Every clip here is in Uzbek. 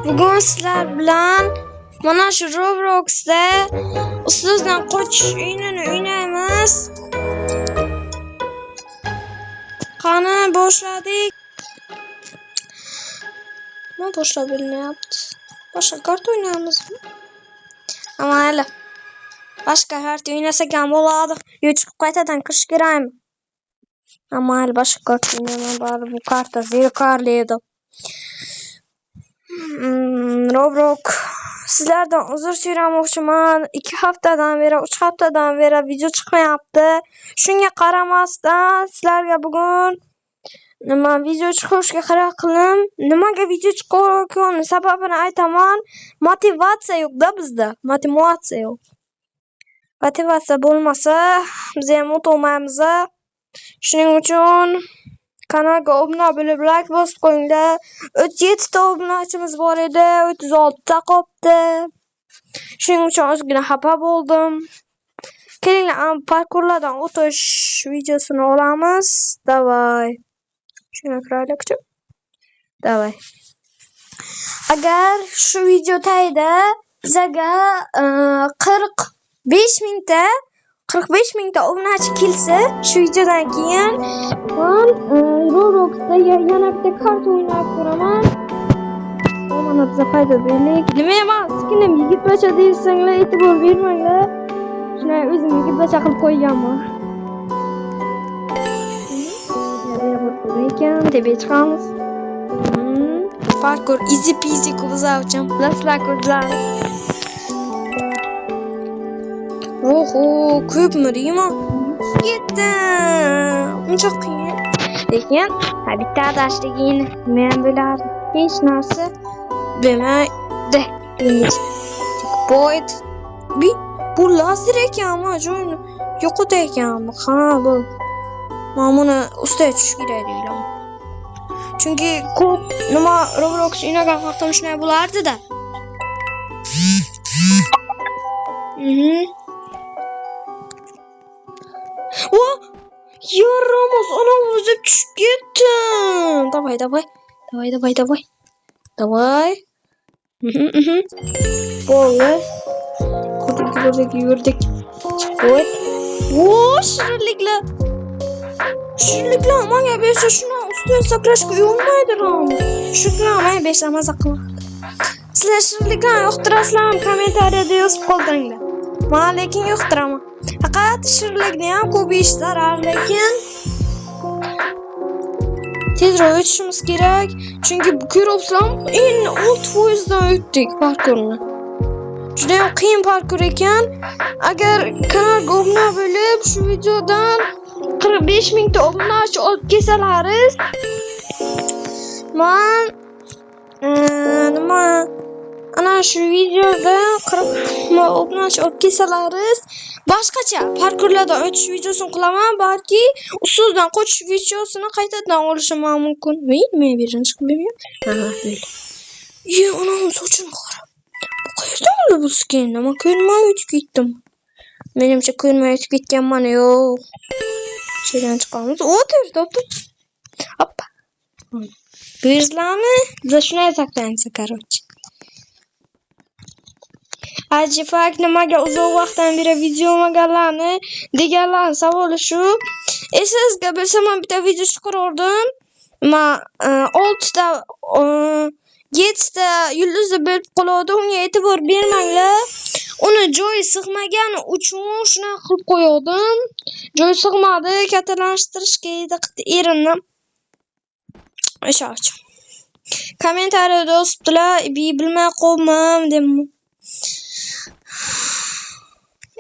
Bugun sizlar bilan mana shu Roblox'da ustozdan qochish o'yinini o'ynaymiz. Qani boshladik. Nima boshlab bo'lyapti? Boshqa kart o'ynamizmi? Mayli. Boshqa kart o'ynasak ham bo'ladi. Yo chiqib qaytadan kirish kerakmi? Mayli, boshqa kart o'ynayman. Bari bu karta zerikarli edi. Roblox sizlardan uzr so'ramoqchiman. 2 haftadan beri, 3 haftadan beri video chiqmayapti. Shunga qaramasdan sizlarga bugun nima video chiqarishga qaror qildim. Nimaga video chiqarayotganim sababini aytaman. Motivatsiya yo'q-da bizda. Motivatsiya yo'q. Motivatsiya bo'lmasa biz ham o'tolmaymiz. Shuning uchun kanalga obuna bo'lib like bosib qo'yinglar. 37 ta obunachimiz bor edi, 36 ta qoldi. Shuning uchun ozgina xafa bo'ldim. Kelinglar, parkurlardan o'tish videosini olamiz. Davay. Shuni kiraylik-chi. Davay. Agar shu video tagida bizga 45 mingta obunachi kelsa, shu videodan keyin men Robloxda yana bitta kart o'ynab ko'raman. Mana bizga foyda berlik. Nima emas, skinim yigitbacha deysanglar, e'tibor bermanglar. Shunday o'zim yigitbacha qilib qo'yganman. Lekin tepaga chiqamiz. Parkur easy peasy kuzovcham. Bilasizlar ko'zlar. Oho, ko'pmi deymi? Ketdim. Uncha qiyin. Lekin bitta adashligini men bo'lardi. Hech narsa demaydi. Checkpoint. Bu lazer ekanmi? Joyni yo'qota ekanmi? Ha, bu. Men buni ustiga tushib kerak deyman. Chunki ko'p nima Roblox o'ynagan vaqtim shunday bo'lardi-da. O! Yaramos, anam uzib tushib ketdim. Davay. Bo'ldi. Ko'rdik, yurdik. Voy. O, shirinliklar. Shirinliklar menga bersa shuni ustiga sakrashga uyolmaydilar. Shukran, men bersa maza qilaman. Sizlar shirinliklarni yoqtirasizlarmi? Kommentariyada yozib qoldiringlar. Men lekin yoqtiraman. Faqat shirinlikni ham ko'p yeyish zarar, lekin tezroq o'tishimiz kerak. Chunki ko'ryapsizlar, 6% dan o'tdik parkurni. Juda ham qiyin parkur ekan. Agar kanalga obuna bo'lib, shu videodan 45 mingta obunachi olib kelsalaringiz, men ana shu videoda 40 ming obunachi olib kelsalaringiz, boshqacha parkurlardan o'tish videosini qilaman. Balki ustozdan qochish videosini qaytadan olishim mumkin. Nima berishni bilmayman. Anam sochini qara. Bu qayerdan oldi bu skin? Nima ko'rmay o'tib ketdim. Menimcha ko'rmay o'tib ketganman. Yo'q. Şeyden çıkmamız. O toptu. Hoppa. Bizlarni biza shuni aytaqlansa, короче. Ajifak nimaga uzoq vaqtdan beri video olmaganlarni deganlar savoli shu. Sizga bilsam men bitta video chiqardim. Men 6 ta 7 ta yulduzda bo'lib qoladi. Unga e'tibor bermanglar. Uni joyi sig'magani uchun shuna qilib qo'ydim. Joy sig'madi, kattalashtirish kerak erini. O'sha. Kommentariyada yozibdilar, bilmay qolmam deb.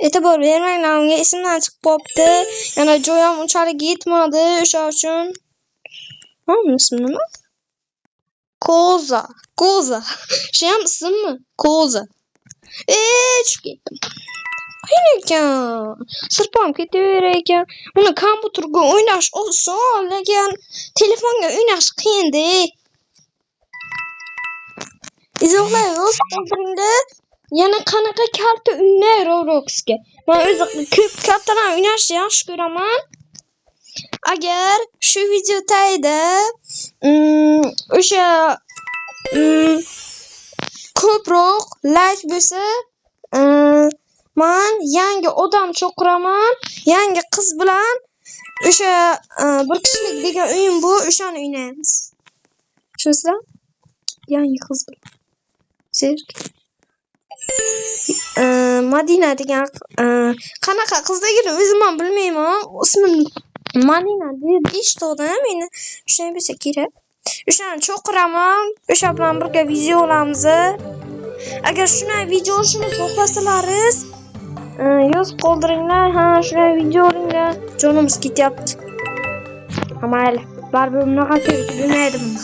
E'tibor bermanglar, unga esimdan chiqib qolibdi. Yana joy ham unchalik yetmadi, o'sha uchun. Ismi nima? Koza. Shu ham ismmi? Koza. Tushib ketdim. Qiyin ekan. Sirpam ketaverar ekan. Uni kompyuterga o'ynash oson, lekin telefonga o'ynash qiyin-da. Izohlar yozinglar. Yana qanaqa karta o'ynay Robloxga. Men o'zi ko'p kartalar o'ynashni yaxshi ko'raman. Agar shu video tagida o'sha ko'proq like bo'lsa, men yangi odam chaqiraman, yangi qiz bilan o'sha bir kishilik degan o'yin bu, o'shani o'ynaymiz. Tushunasizlar? Yangi qiz bilan. Zerk. Madina degan qanaqa qizligini o'zim ham bilmayman. Ismini Madina deb eshitdim. Meni shunday bo'lsa kerak. O'shani chaqiraman, o'sha bilan birga video olamiz. Agar shunday video olishni xohlasalaringiz, yozib qoldiringlar. Ha, shunday video olinglar. Jonimiz ketyapti. Mayli, baribir bunaqasi bilmaydi buni.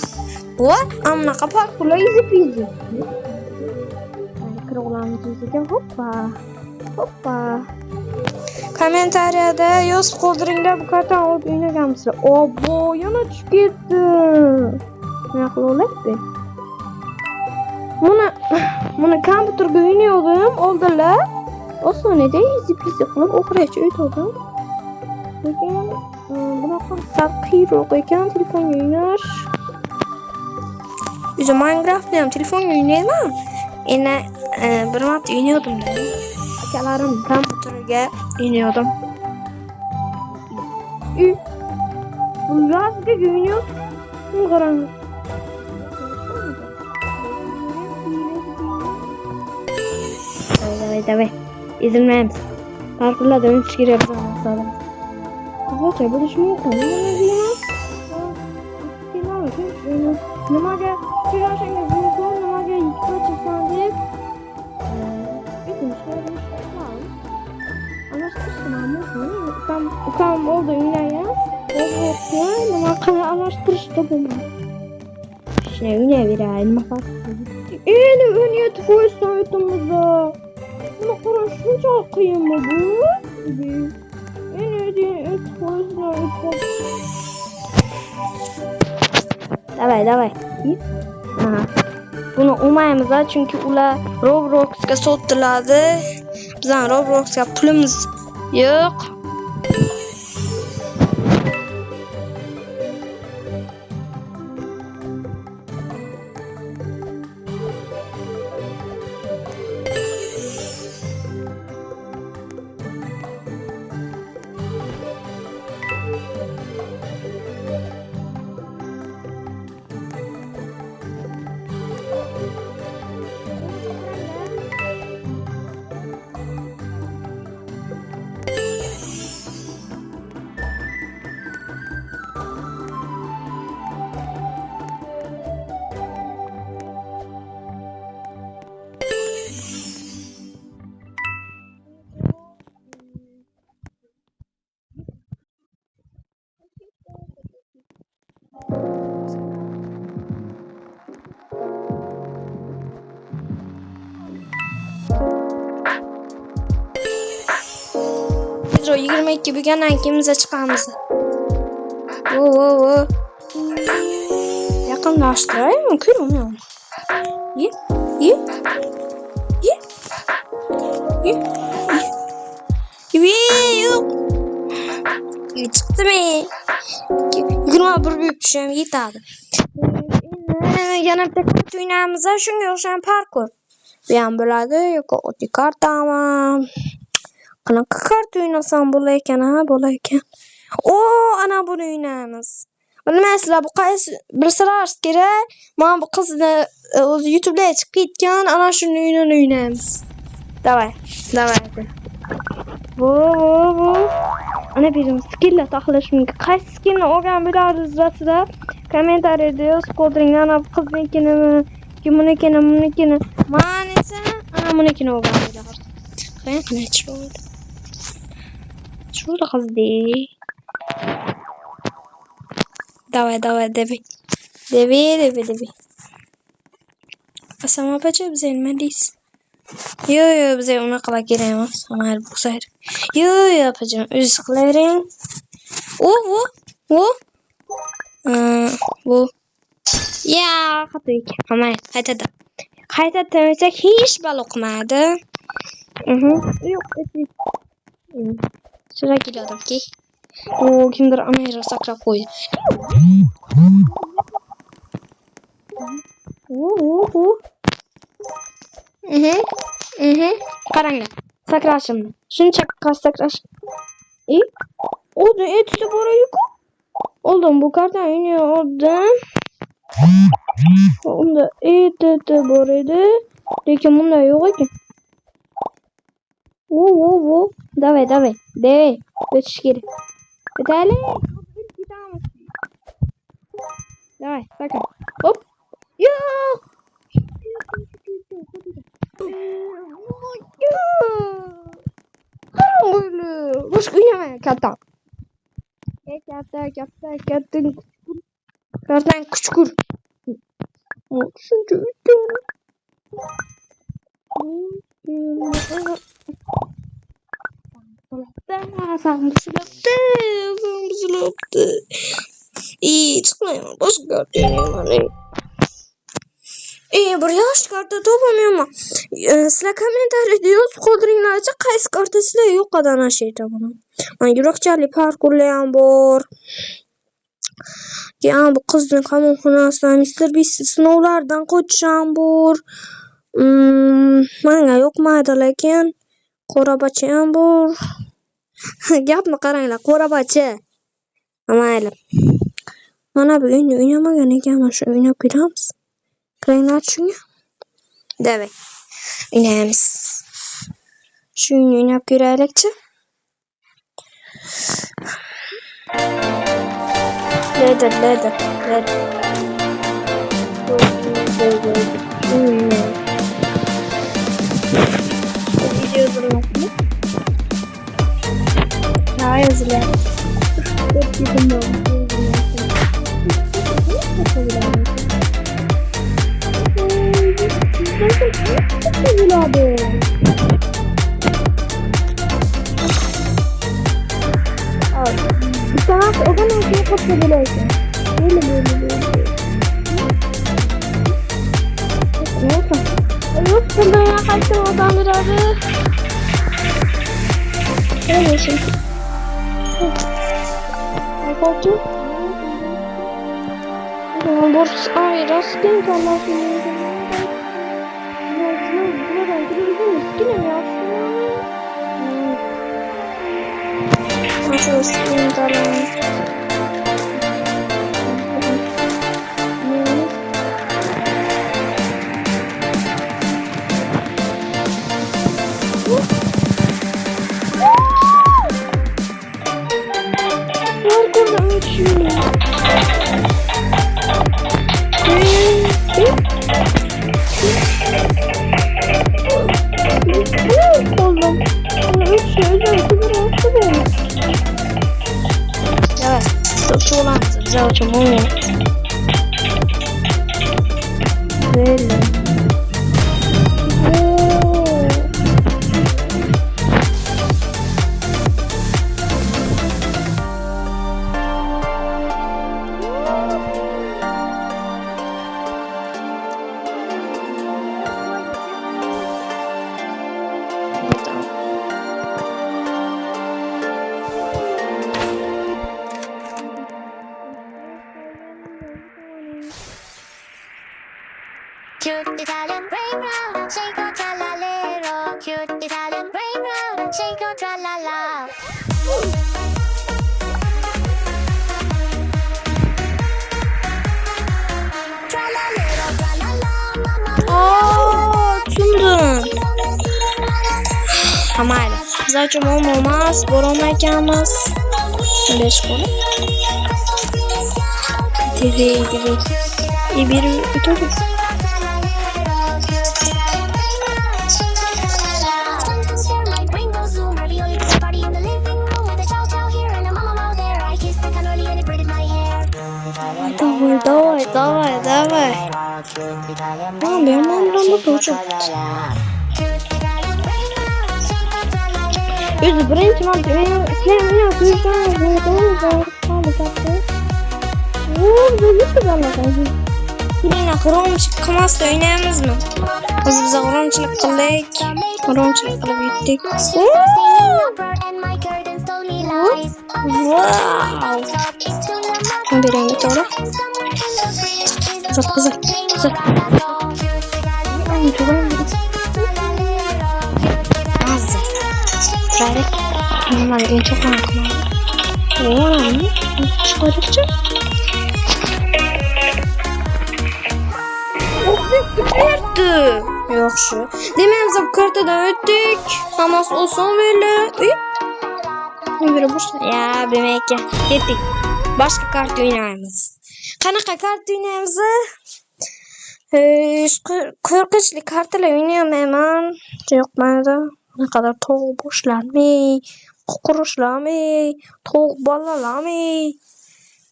Voy, amnaqa parkurlar easy. Kirolamiz o'ziga. Hoppa. Kommentariyada yozib qoldiringlar, bu kartani olib o'ynaganmisizlar. Obbo, yana tushib ketdi. Nima qilyapti? Buni kompyuterga o'ynaydim, oldilar. Osonada easy peasy qilib oxirigacha o'tdim. Lekin bunaqa sal qiyinroq ekan telefonga o'ynash. O'zim Minecraftni ham telefonga o'ynayman. Endi bir marta o'ynaydim. Akalarim kompyuteriga o'ynaydim. Bu yozga o'ynaydim. Qarang. Давай. Izlmaymiz. Parkurlarda o'ynash kerak bo'lsa. Qizcha bo'lish mumkin. Nimaga kirashingiz mumkin, nimaga yutib chiqsan deb. Ukam oldi o'ynayman. Nima qilib almashtirishda bo'lmaydi. Shuni o'ynayveraylik, nima farqi bor? Endi o'ynayotib qo'ysamizda. Buni qarang, shuncha qiyinmi bu? Endi Давай. Aha. Buni olmaymiz, chunki ular Robloxga sotdilardi. Bizning Robloxga pulimiz yo'q. Biz o 22 bo'lgandan keyin biz chiqamiz. Vo. Yaqinlashtiraymi? Ko'rmayman. Ye. Yo'q. Chiqdimi? 21 büyük düşem yetadi. Yana bitta kart o'ynaymiz, shunga o'xshagan parkur. Bu ham bo'ladi, yoki oddiy kartami? Qanaqa kart o'ynasam bo'lar ekan? Ana buni o'ynaymiz. Bilmaysizlar, bu qaysi bilsalaringiz kerak. Men bu qizni o'zi YouTube'da chiqib ketgan, ana shuni o'ynaymiz. Давай. Bu. Ana bizim skill'le taxlash mumkin. Qaysi skill'ni olgan bilardingiz rasida kommentariyada yozib qoldiringlar. Ana bu qiznikinimi, kimunikini. Men esa ana bunikini olgan bilardim. Qanday chiqdi? Shurada qizdi. Давай, devi. Asama bacha biz nima deysiz? Yo, bize unaqa kerak emas. Amal bo'lsaydi. Yo, yapacağım. O'zingiz qilavering. Bu. Ya, xatoyga. Qamay, qaytadan desak hech balo qilmadi. Yo'q, Şuraya geliyorum ki. Kimdir Amerika sakrab qo'ydi. Qaranglar. Sakrashimni. Shuncha qas sakrash. Oldu etdi borayku. Oldum bu kartdan yine oldım. Onda etdi boraydı. Lekin bunda yok ekan. Wo. Давай. Давай. Ötüş geri. Öteli. Давай, sakra. Hop. Yok. Öyle. Başka yeme karttan. Karttan küçük. Şunca ütüyorum. Sağım buzuluptu. İyi çıkmayayım. Boş gördüğüm bir yaş kartı toplamıyorum ama sizler komentar ediyoruz. Kodringlarca qaysi kartı sizler yok kadar şey tamam. Ben yurakçali parkurlayan bor. Ya bu kızın kamuoyuna Mr. Beast sınavlardan koçan bor. Manga yok mayda lekin qorabaçayan bor. Gapni qaranglar, qorabacha. Mayli. Mana bu uyni o'ynamagan ekanman, shu o'ynab ko'ramiz. Qaranglar shunga. Davay. O'ynaymiz. Shuni o'ynab ko'raylikchi. Leather. Video durmaklı. Daha yazılı. Çok güzel oldu. Bir taraf o zaman şey kapatabilirsin. Böyle. Yok bunda ya kaçtım oradan birader. Öyle şey. Kaçtım. Borç ay rastgele kalmaz. Buradan gidebiliriz. Yine ya. Nasıl sıkıntılar? Очень умный. Really? Cute Italian brain round, shake your tra-la-lero. Cute Italian brain round, shake your tra-la-la. Tra-la-lero, tra-la-la, mama. Tundun. Hamayla. Zaten olmaz. Boromayacağımız. 5 konu. Direkt. İyi bir otobüs. Давай. Tamam benim ondan da duracağım. Özü birinci madde benim yapacağım. Bu kadar mı? Yine horon çıkmazsa oynayamaz mı? Biz bize horonçılık kıldık. Horonçılık kılıp gittik. Wow. Bir rengi doğru. Güzel. Ay, çok önemli. Trerek. Normalde çok rahatım. Oğlan mı? Çıkarıcı. Nerede? Yok şu. Dememize bu kartada öttük. Hamas olsun böyle. Böyle boş. Ya demek ki gittik. Başka kart oynayamız. Qanaqa kart oynayamiz? Qo'rqinchli kartalar o'ynayman. Yo'qmadi. Ne kadar tovuq boshlarmi, ququrishlarmi, tovuq bolalarmi.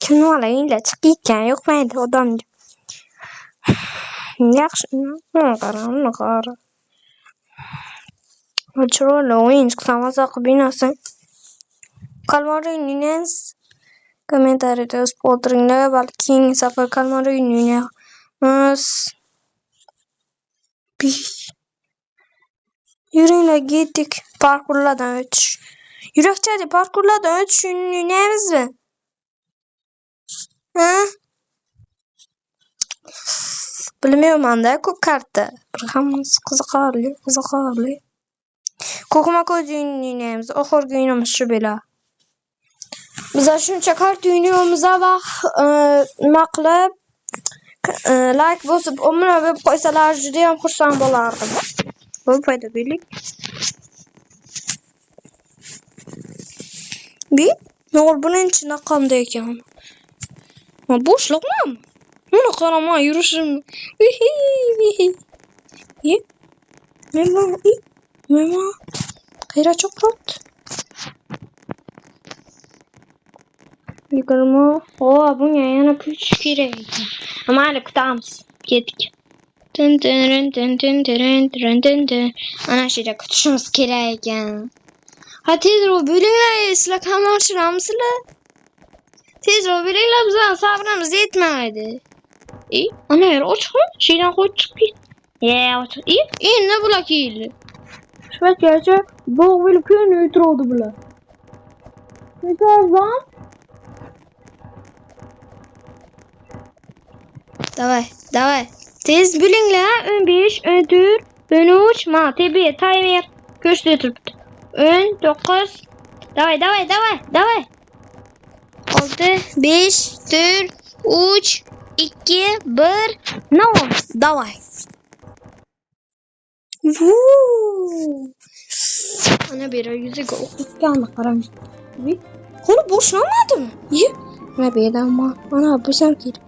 Kimni olayinlar chiqib ketgan yo'qmaydi odamga. Yaxshi, qara. Chiroyli o'yin chiqsa maza qilib o'ynasang. Kalmar o'ynaymiz. Kommentariyada yozib qoldiringlar. Balki keyingi safar kalmar o'ynaymiz. Yuringlar ketdik. Parkurlardan o'tish. Yurakchali parkurlardan o'tish o'ynaymizmi? Ha? Bilmayman-da, ko'p karta. Bir hammasi qiziqarli. Ko'kma-ko'z o'ynaymiz. Oxirgi o'yinimiz shu bo'la. Biz shuncha kart o'ynaymiz va nima qilib like bosib, omma bo'lib qo'ysalar juda ham xursand bo'lardim. Bu foyda berlik. Nol bunun içine qanday ekan? Ma bo'shliqmi? Buni qarama, yurishim. Mema. Qayra choqlat. Yigirma. Bunga yana kuch kerak ekan. Mayli, kutamiz. Ketdik. Ana shu yerda kutishimiz kerak ekan. Ha, tezroq bo'linglar, sizlar qamoqchiramsizlar? Tezroq bo'linglar, bizning sabrimiz yetmaydi. Ana yer ochiqmi? Shundan qo'yib chiqib. Ochiq. Endi bular keldi. Shu paytgacha bog' bo'lib ko'rinib o'tirdi bular. Nechazdan? Давай. Tez bo'linglar. 15, 14, 13, ma tebe timer ko'rsatib turibdi. 19. Давай. 6, 5, 4, 3, 2, 1. No, давай. Ana beri yuziga o'qitganini qarang. Qo'li bo'shlanmadimi? Ana berama. Ana bo'sham keldi.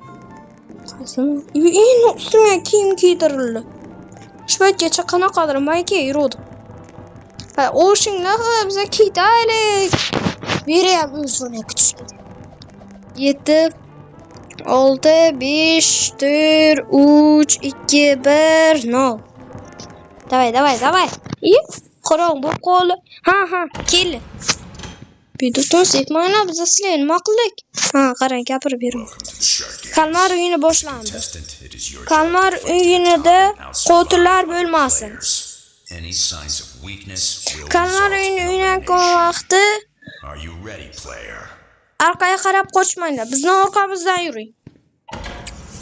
Qasam. Ustimga kiyim kiydirildi. Shu paytgacha qanaqadir mayka yurdi. O'shinglar biza ketaylik. Berayam o'zini kutishdi. 7, 6, 5, 4, 3, 2, 1, no. Давай. Qorong bu qo'li. Ha, kel. Bidutun sepmayna biz sizlar nima qildik? Qarang, gapirib bering. Kalmar o'yini boshlandi. Kalmar o'yinida qotillar bo'lmasin. Kalmar o'yini o'ynayotgan vaqti orqaga qarab qochmanglar. Bizning orqamizdan yuring.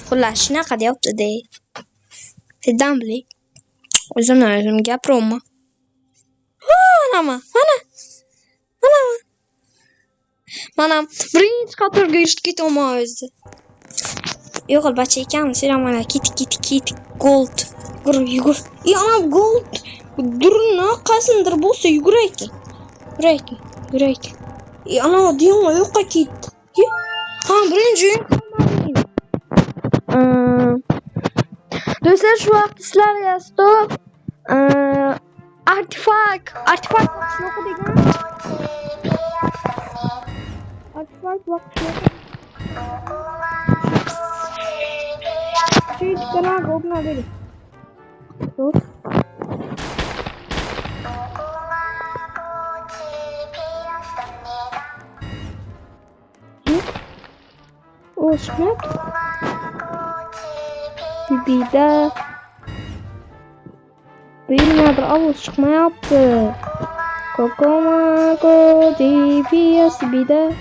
Xullas, shunaqa deyapti-da. Sizdan biling. O'zim gapiraman. Mana birinchi qatorga yurib ketaman o'zi. Yo'q, albatta ekan, sen mana ket. Gold. Yugur. Ana gold. Durni qasindir bo'lsa yugur ekan. Yur ekan. Ana diyon yo'qqa ketdi. Birinchi o'yin qolmadi. Do'stlar, shu vaqt sizlarga stop. Artifak yo'q degan. Artifak vaqti yo'q. Şey kanal gobna beri. Dur. Osman. Bibida. Bilmedir, avuz çıkmayaptı. Kokomako DPS bida.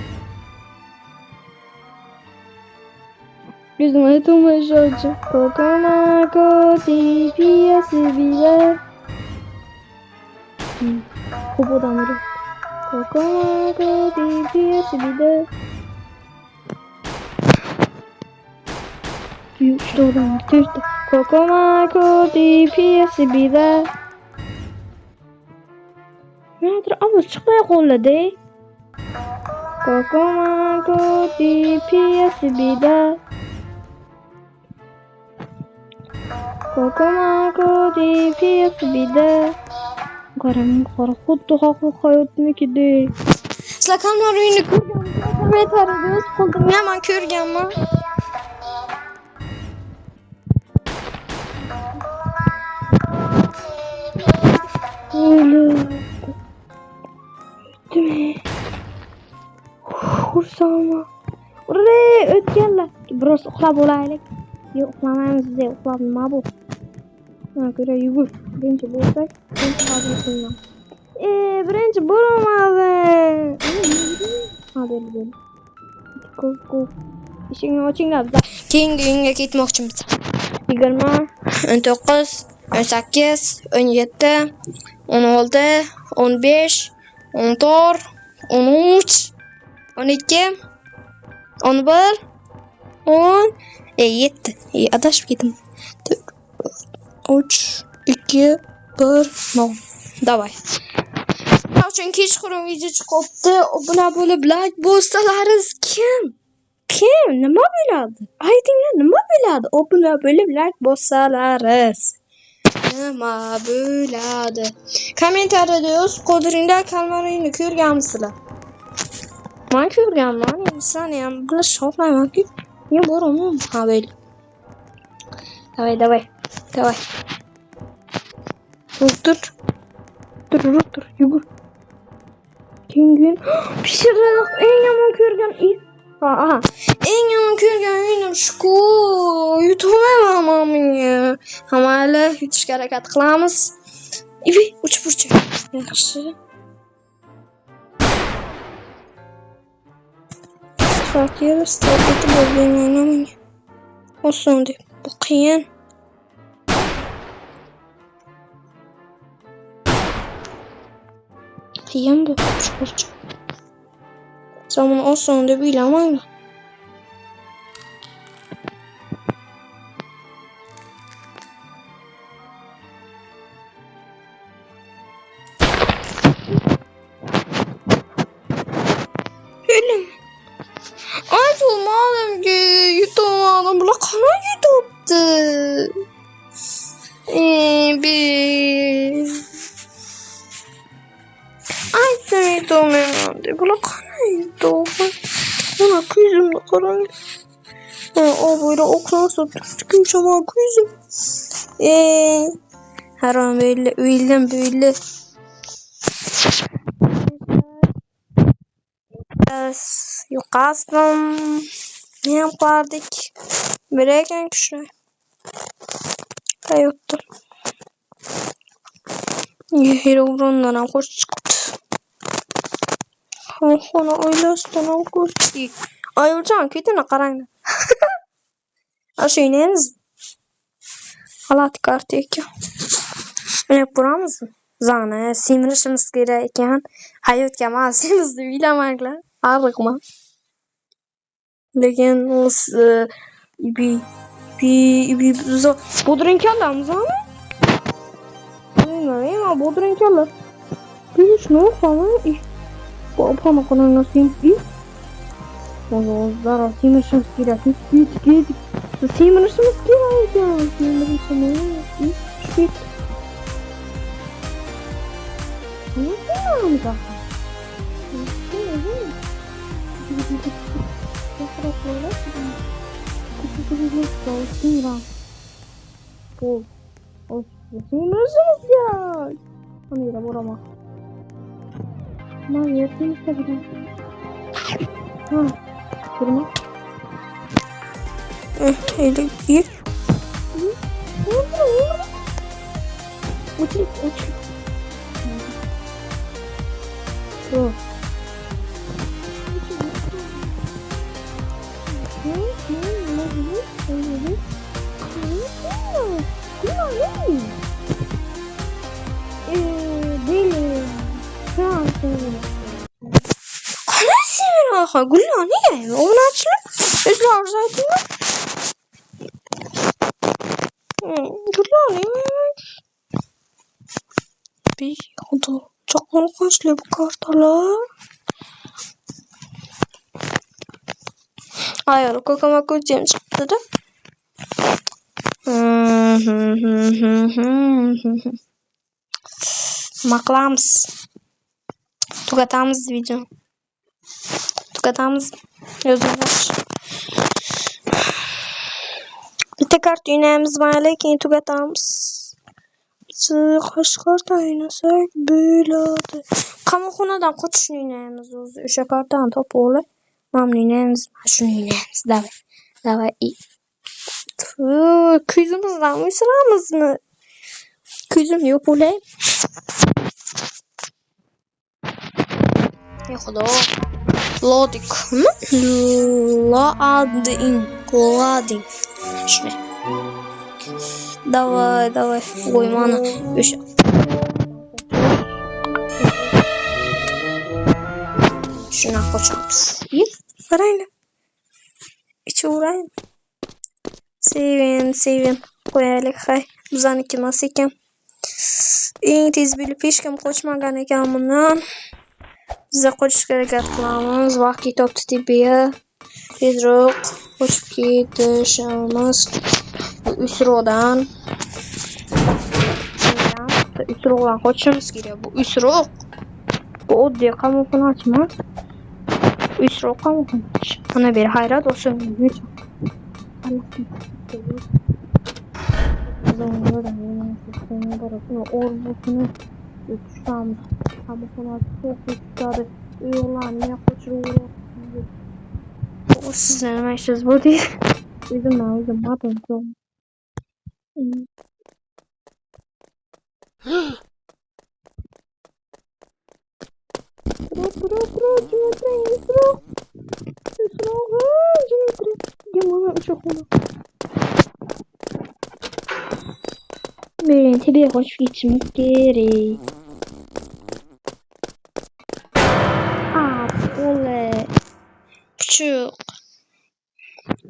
Yüzüme tutmuş olcu. Kokomako DPS bida. Kubodan biri. Kokomako DPS bir de. İşte oradan bitirdi. Kokomako DPS bir de. Nedir? Ama çıkmaya kolladı. Kokomako DPS bir de. Kokomako DPS bir de. Garamın qora xuddi haqiqiy hayotnikidek. Sizlar kanal o'yinini ko'rganmisiz? Men taradoz qo'ldim, men ko'rganman. Öyle. Xursama. Ure, o'tganlar. Biroz uxlab olaylik. Yo'q, uxlamaymiz, biz uxlab nima bu? Buna göre yugur. Birinci bulsak, birinci hazır koyalım. Birinci bulamadım. Hadi edelim. Go. İşini açınlar bize. Keyingi günge ketmoqchimiz. 20, 19, 18, 17, 16, 15, 14, 13, 12, 11, 10, 7. Adashib ketdim. 3, 2, 1, no. Давай. Uchun kechqurun video chiqibdi. Bular bo'lib like bossalarimiz kim? Nima bo'ladi? Aytinglar, nima bo'ladi? Bular bo'lib like bossalaringiz. Nima bo'ladi? Kommentariyada yoz, qodiringlar kalmarini ko'rganmisizlar? Men ko'rganman, endi ham bular shoflayman-ku. Men boraman, ha böyle. Давай. Dur, yugur. Kengin. Pişirdik. En yomon ko'rgan aha. En yomon ko'rgan o'yinim shu-ku. Yutolmayman men. Hamma yutishga harakat qilamiz. Uchib burchak. Yaxshi. Start bo'lgan o'ynamayman. Oson deb. Bu qiyin. Qiyin bu uchburchak. Sen oson deb o'ylamayman. Aytolmadim ki, yutolmadim. Bular qanday yutibdi? Aytolmayman deb. Bular qanday yutibdi? Mana ko'zimni qarang. Böyle oklansa tüküm şama ko'zim. Haram böyle. Yuqasdim. Ne yapardık? Bireyken kuşlar. Hayottu. Yehir uğrundan ham hoş çıktı. Ona oylasdan ham hoş çıktı. Ayurcan ketine qaranglar. Aşı oynayamiz. Halat kartı ekan. O'ynab ko'ramizmi? Zana semirishimiz kerak ekan. Hayotga masimiz deb o'ylamanglar. Ariqman. Lekin ibi bodrinkalarmiz ama? Bilmiyorum, bodrinkalar. Biz ne yapalım? Bu pamukların nasıl yapayım? Zarar semirishimiz kerak. Git. Semirishimiz kerak ekan. Semirishimiz. Git. Ne yapalım? Semirishimiz kerak. Mira, borama. Ma yetim tabii. Ha. Durma. Öyle iyi. Uç. Şu. Deli. ha Gulani obunachilar. Sizlar zaydimi? Gulani. Bir xudo. Çok korkunçlu bu kartalar. Hayır, kokama koyacağım çıktı da. Maklams. Tugatamiz video. Tugatamiz. Yozulmuş. Bitta karta o'ynaymiz mayli, keyin tugatamiz. Qo'sh karta o'ynasak bo'ladi. Qamoqxonadan qochishni o'ynaymiz o'zi. O'sha kartani topib olib, mana o'ynaymiz. Shuni o'ynaymiz. Davay. Ko'zimizdan o'ysiramizmi? Ko'zim yo'q bo'lay. Ya xudo. Loading. Loading. Shunday. Давай. Ой, mana o'sha. Shuna qochamiz. Qaranglar. Ichaveraymi? Sevin. Qo'yaylik, hay. Bizaniki emas ekan. Eng tez bilib hech kim qochmagan ekan bundan. Biz qochishga harakat qilamiz. Vaqt ketibdi tepaga. Tezroq qochib ketishimiz. Usrodan qochishimiz kerak. Bu usroq. Bu oddiy qamoqxonachi emas. Usroq qamoqxonachi. Mana bir hayrat olsun. Orbusunu tutuşamiz. Qamoqxonachi çok tutadi. Uylarni qochirib o sizlar nima ishingiz bu deydi. O'zim matom. Benim tepeye koşup geçmek gerek. Oley. Küçük.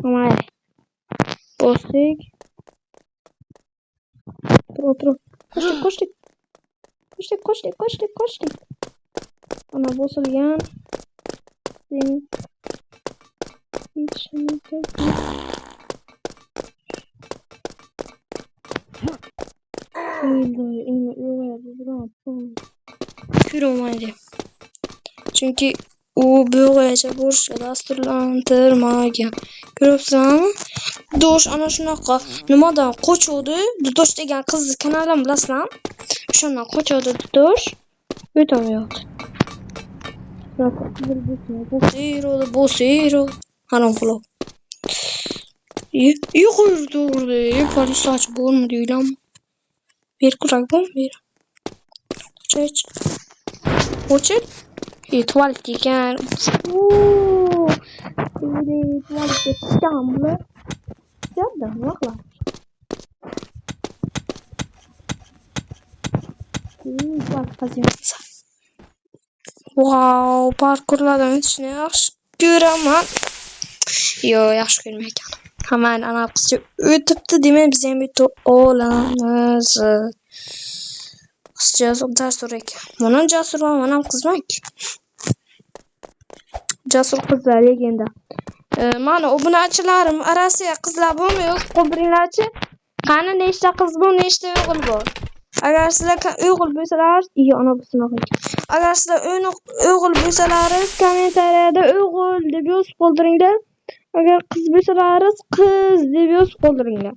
Ama bostik. Dur. Koştuk. Ana bosulgan. Sen içine Kürolmaydı. Çünkü o böylece borçla dasturlantırmagan. Görüpsizmi? Do'sh ana shunaqa nimadan qochuvdi? Do'sh degan qizni kanalim bilasizmi? O'shandan qochuvdi Do'sh. O'tamayapti. Bosiro. Harom qilib. Yuqurdi. Polisachi bo'lmadi uylam. Bir kurak bu. Bir. Qochit. Tuvalet ekan. Tuvaletga chiqammi? Yoddan vaqlar. Wow, parkurlardan o'tishni yaxshi ko'raman. Yo'q, yaxshi ko'rmayman. Hamma ana qizcha o'tibdi, demak biz ham o'tib olamiz. Qizcha jasur ekan. Mana jasur, mana qizmak. Jasur qizlar legenda. Mana obunachilarim arasiga qizlar bormi yo'q? Qo'ldiringlarchi. Qani nechta qiz bor, nechta o'g'il bor? Agar sizlar o'g'il bo'lsalar, ana bu sinoq ekan. Agar sizlar o'g'il bo'lsalaringiz, kommentariyada o'g'il deb yozib qoldiringlar. Agar qiz bo'lsalaringiz, qiz deb yozib qoldiringlar.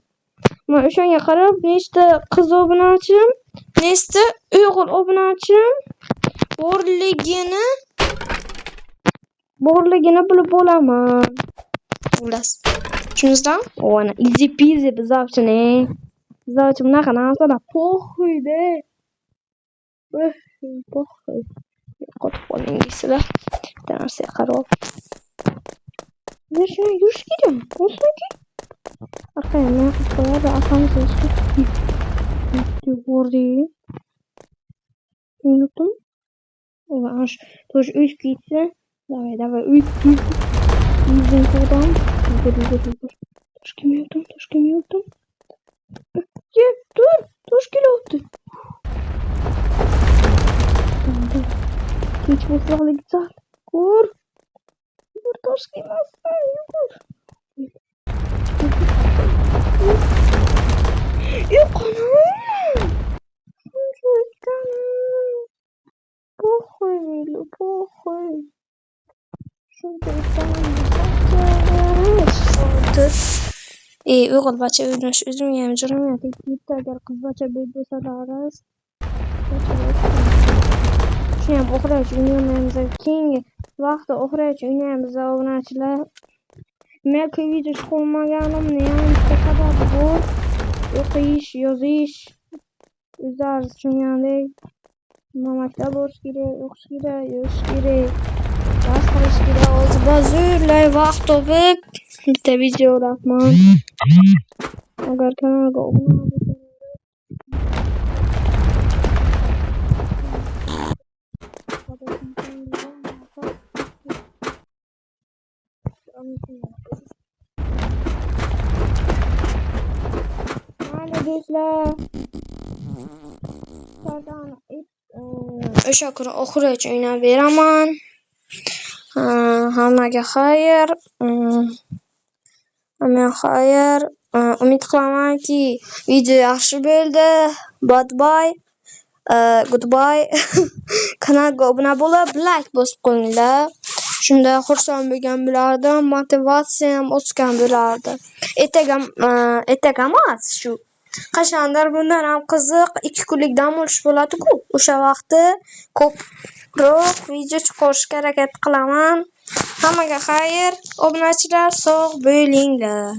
Men o'shanga qarab, nechta qiz obunachim, nechta o'g'il obunachim borligini bilib olaman. Xullas. Tushundingizmi? Ana easy peasy bizavchini. Bizavchi bunaqa narsalar poxuyda. Poxuy. Qotib qolingiysizlar. Bitta narsaga qarab. Shuni yurish kerak. O'saki. Arqaga qo'yadi, aqamiz o'sdi. Bordi. Unutdim. To'sh o'z ketsa, Давай. Yüzün buradan. Dur. Taş kim yaptım? Gel, dur. Taş kim yaptı? Tamam. Geç basılı güzel. Kur. Taş kim yaptı? Yok anam. Похуй. Şurada bir tane oldu. O'g'il bacha o'ynash o'zim ham jur'im ketdi. Agar qiz bacha bo'lsalarimiz shuni ham o'qirash o'ynaymiz. Keyingi vaqtda o'qirash o'ynaymiz obunachilar. Men video chiqolmaganimni ham bitta sababi bor. O'qish, yozish, o'zlari tushungandek maktab borish kerak, o'qish kerak, yozish kerak. Ders qilish kerak. Hozir ba'zilay vaqt topib bitta video olyapman. Agar kanalga obuna Mayli do'stlar. O'sha kuni oxirgacha o'ynab beraman. Hammaga xayr. Umid qilamanki video yaxshi bo'ldi. Goodbye. Kanalga obuna bo'lib, like bosib qo'yinglar. Shunda xursand bo'lgan bo'lardim, motivatsiyam o'sgan bo'lardi. Ertaga emas, shu qachondir bundan ham qiziq 2 kunlik dam olish bo'ladi-ku. O'sha vaqtda ko'proq video chiqarishga harakat qilaman. Hammaga xayr, obunachilar sog' bo'linglar.